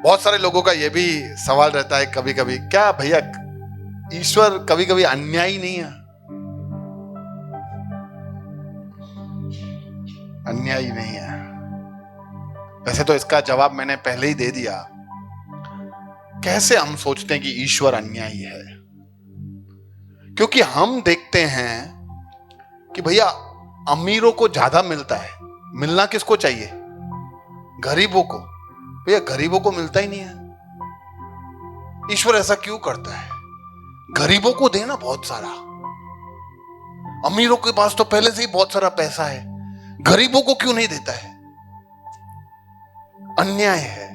बहुत सारे लोगों का यह भी सवाल रहता है कभी कभी, क्या भैया ईश्वर कभी कभी अन्यायी नहीं है? अन्यायी नहीं है। वैसे तो इसका जवाब मैंने पहले ही दे दिया। कैसे हम सोचते हैं कि ईश्वर अन्यायी है? क्योंकि हम देखते हैं कि भैया अमीरों को ज्यादा मिलता है। मिलना किसको चाहिए? गरीबों को। भैया गरीबों को मिलता ही नहीं है। ईश्वर ऐसा क्यों करता है? गरीबों को देना बहुत सारा। अमीरों के पास तो पहले से ही बहुत सारा पैसा है, गरीबों को क्यों नहीं देता है? अन्याय है।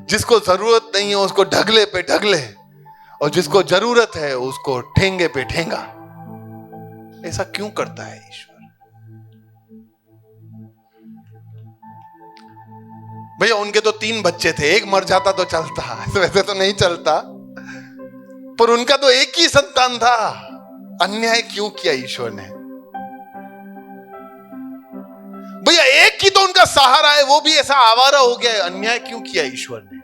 जिसको जरूरत नहीं है उसको ढगले पे ढगले, और जिसको जरूरत है उसको ठेंगे पे ठेंगा। ऐसा क्यों करता है ईश्वर? भैया उनके तो 3 बच्चे थे, एक मर जाता तो चलता, वैसे तो नहीं चलता, पर उनका तो एक ही संतान था। अन्याय क्यों किया ईश्वर ने? भैया एक ही तो उनका सहारा है, वो भी ऐसा आवारा हो गया है। अन्याय क्यों किया ईश्वर ने?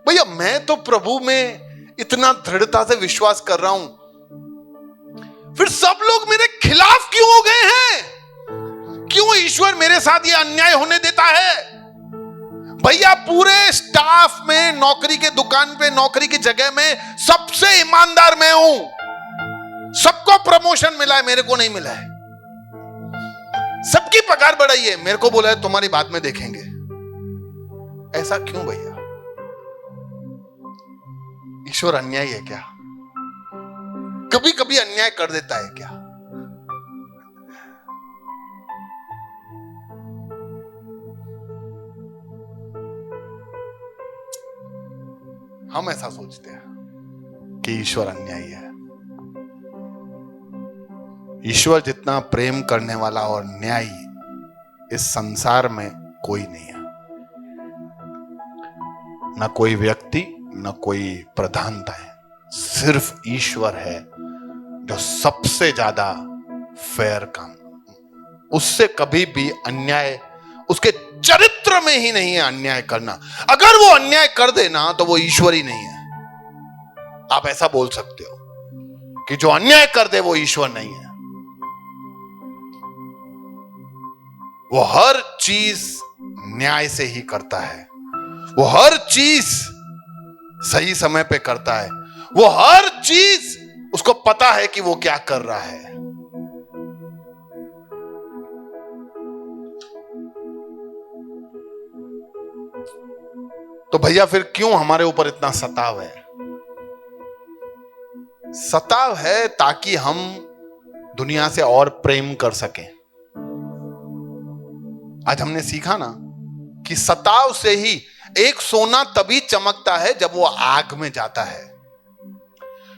भैया मैं तो प्रभु में इतना दृढ़ता से विश्वास कर रहा हूं, फिर सब लोग मेरे खिलाफ क्यों हो गए हैं? क्यों ईश्वर मेरे साथ ये अन्याय होने देता है? भैया पूरे स्टाफ में, नौकरी के दुकान पे, नौकरी की जगह में सबसे ईमानदार मैं हूं। सबको प्रमोशन मिला है, मेरे को नहीं मिला है। सबकी पगार बढ़ाई है, मेरे को बोला है तुम्हारी बात में देखेंगे। ऐसा क्यों भैया? ईश्वर अन्यायी है क्या? कभी कभी अन्याय कर देता है क्या? हम ऐसा सोचते हैं कि ईश्वर अन्यायी है। ईश्वर जितना प्रेम करने वाला और न्यायी इस संसार में कोई नहीं है। ना कोई व्यक्ति, ना कोई प्रधानता है। सिर्फ ईश्वर है जो सबसे ज्यादा फेयर काम। उससे कभी भी अन्याय, उसके चरित्र में ही नहीं है अन्याय करना। अगर वो अन्याय कर देना तो वो ईश्वर ही नहीं है। आप ऐसा बोल सकते हो कि जो अन्याय कर दे वो ईश्वर नहीं है। वो हर चीज न्याय से ही करता है। वो हर चीज सही समय पे करता है। वो हर चीज उसको पता है कि वो क्या कर रहा है। तो भैया फिर क्यों हमारे ऊपर इतना सताव है? सताव है ताकि हम दुनिया से और प्रेम कर सकें। आज हमने सीखा ना कि सताव से ही एक सोना तभी चमकता है जब वो आग में जाता है।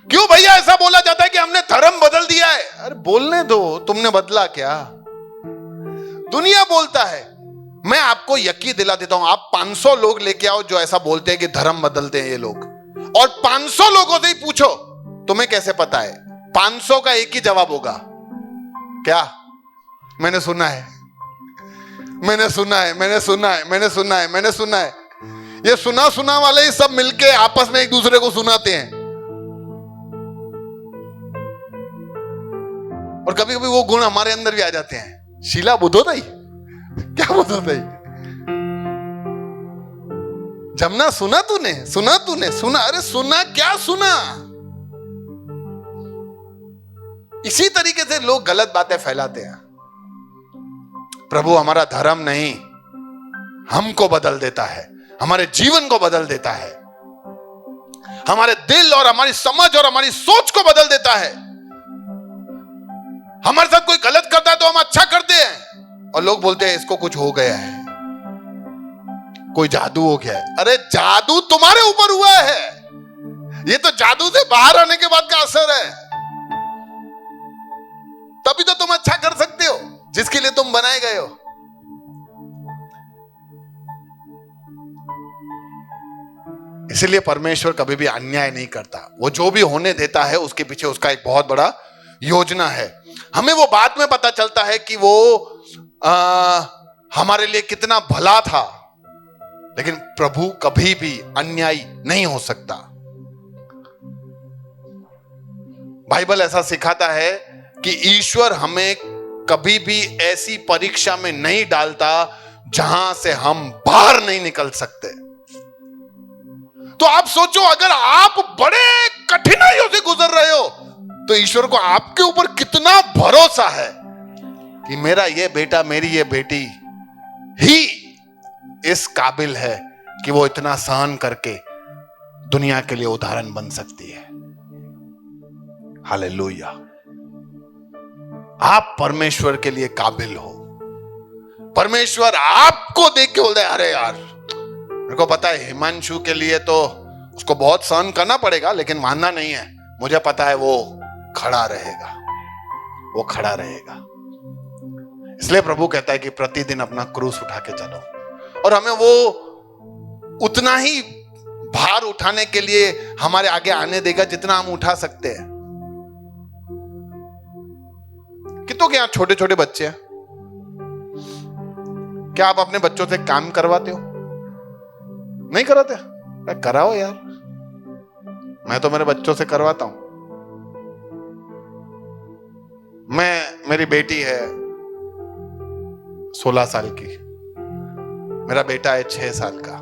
क्यों भैया ऐसा बोला जाता है कि हमने धर्म बदल दिया है? अरे बोलने दो, तुमने बदला क्या? दुनिया बोलता है। मैं आपको यकीन दिला देता हूं, आप 500 लोग लेके आओ जो ऐसा बोलते हैं कि धर्म बदलते हैं ये लोग, और 500 लोगों से ही पूछो तुम्हें कैसे पता है, 500 का एक ही जवाब होगा, क्या? मैंने सुना है, मैंने सुना है, मैंने सुना है, मैंने सुना है, मैंने सुना है। ये सुना सुना वाले ही सब मिलके आपस में एक दूसरे को सुनाते हैं। और कभी कभी वो गुण हमारे अंदर भी आ जाते हैं। शीला बुधो नहीं, क्या बुधो नहीं? जमुना सुना तूने, सुना तूने, सुना? अरे सुना क्या सुना? इसी तरीके से लोग गलत बातें फैलाते हैं। प्रभु हमारा धर्म नहीं हमको बदल देता है, हमारे जीवन को बदल देता है, हमारे दिल और हमारी समझ और हमारी सोच को बदल देता है। हमारे साथ कोई गलत करता है तो हम अच्छा करते हैं और लोग बोलते हैं इसको कुछ हो गया है, कोई जादू हो गया है। अरे जादू तुम्हारे ऊपर हुआ है, ये तो जादू से बाहर आने के बाद का असर है। तभी तो तुम अच्छा कर सकते हो जिसके लिए तुम बनाए गए हो। इसलिए परमेश्वर कभी भी अन्याय नहीं करता। वो जो भी होने देता है उसके पीछे उसका एक बहुत बड़ा योजना है। हमें वो बाद में पता चलता है कि वो हमारे लिए कितना भला था, लेकिन प्रभु कभी भी अन्यायी नहीं हो सकता। बाइबल ऐसा सिखाता है कि ईश्वर हमें कभी भी ऐसी परीक्षा में नहीं डालता जहां से हम बाहर नहीं निकल सकते। तो आप सोचो, अगर आप बड़े कठिनाइयों से गुजर रहे हो तो ईश्वर को आपके ऊपर कितना भरोसा है कि मेरा ये बेटा, मेरी ये बेटी ही इस काबिल है कि वो इतना सहन करके दुनिया के लिए उदाहरण बन सकती है। हालेलुया। आप परमेश्वर के लिए काबिल हो। परमेश्वर आपको देख के बोलता है, अरे यार, मेरे को पता है हिमांशु के लिए तो उसको बहुत सहन करना पड़ेगा, लेकिन मानना नहीं है, मुझे पता है वो खड़ा रहेगा, वो खड़ा रहेगा। इसलिए प्रभु कहता है कि प्रतिदिन अपना क्रूस उठा के चलो, और हमें वो उतना ही भार उठाने के लिए हमारे आगे आने देगा जितना हम उठा सकते हैं। कितनों के यहां छोटे छोटे बच्चे हैं? क्या आप अपने बच्चों से काम करवाते हो? नहीं कराते? कराओ यार, मैं तो मेरे बच्चों से करवाता हूं। मेरी बेटी है 16 साल की, मेरा बेटा है 6 साल का,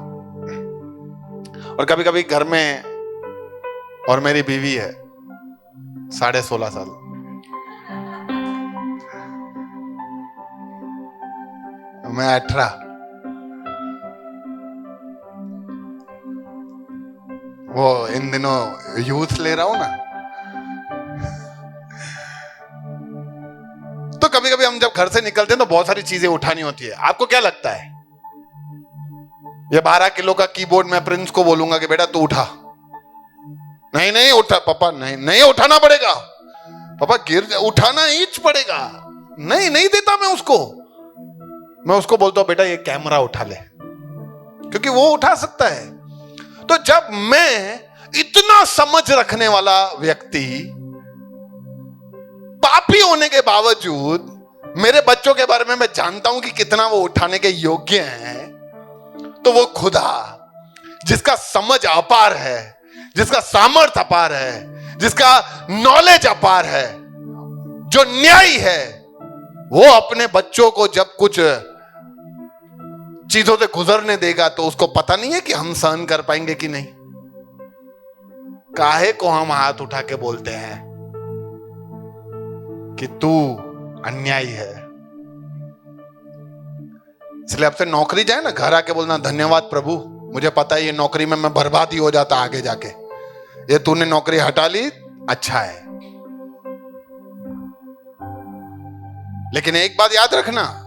और कभी कभी घर में, और मेरी बीवी है 16.5 साल। मैं 18। वो इन दिनों यूथ ले रहा हूं ना, तो कभी कभी हम जब घर से निकलते हैं तो बहुत सारी चीजें उठानी होती है। आपको क्या लगता है, ये 12 किलो का कीबोर्ड मैं प्रिंस को बोलूंगा कि बेटा तू उठा? नहीं नहीं उठा पापा, नहीं नहीं उठाना पड़ेगा पापा, उठाना ही पड़ेगा। नहीं नहीं देता मैं उसको बोलता हूं बेटा ये कैमरा उठा ले, क्योंकि वो उठा सकता है। तो जब मैं इतना समझ रखने वाला व्यक्ति, पापी होने के बावजूद मेरे बच्चों के बारे में मैं जानता हूं कि कितना वो उठाने के योग्य हैं, तो वो खुदा जिसका समझ अपार है, जिसका सामर्थ्य अपार है, जिसका नॉलेज अपार है, जो न्यायी है, वो अपने बच्चों को जब कुछ चीजों से गुजरने देगा तो उसको पता नहीं है कि हम सहन कर पाएंगे कि नहीं। काहे को हम हाथ उठा के बोलते हैं कि तू अन्यायी है। इसलिए आपसे नौकरी जाए ना, घर आके बोलना धन्यवाद प्रभु, मुझे पता है ये नौकरी में मैं बर्बाद ही हो जाता आगे जाके, ये तूने नौकरी हटा ली, अच्छा है। लेकिन एक बात याद रखना,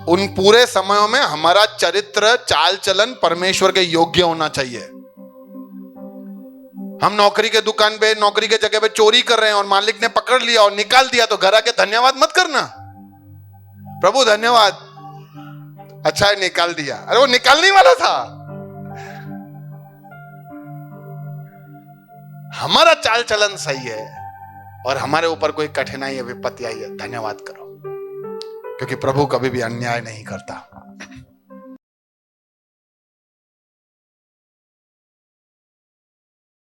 उन पूरे समयों में हमारा चरित्र, चाल चलन परमेश्वर के योग्य होना चाहिए। हम नौकरी के दुकान पे, नौकरी के जगह पे चोरी कर रहे हैं और मालिक ने पकड़ लिया और निकाल दिया, तो घर आके धन्यवाद मत करना, प्रभु धन्यवाद, अच्छा है निकाल दिया। अरे वो निकालने वाला था। हमारा चाल चलन सही है और हमारे ऊपर कोई कठिनाई या विपत्ति आई है, धन्यवाद करो, क्योंकि प्रभु कभी भी अन्याय नहीं करता।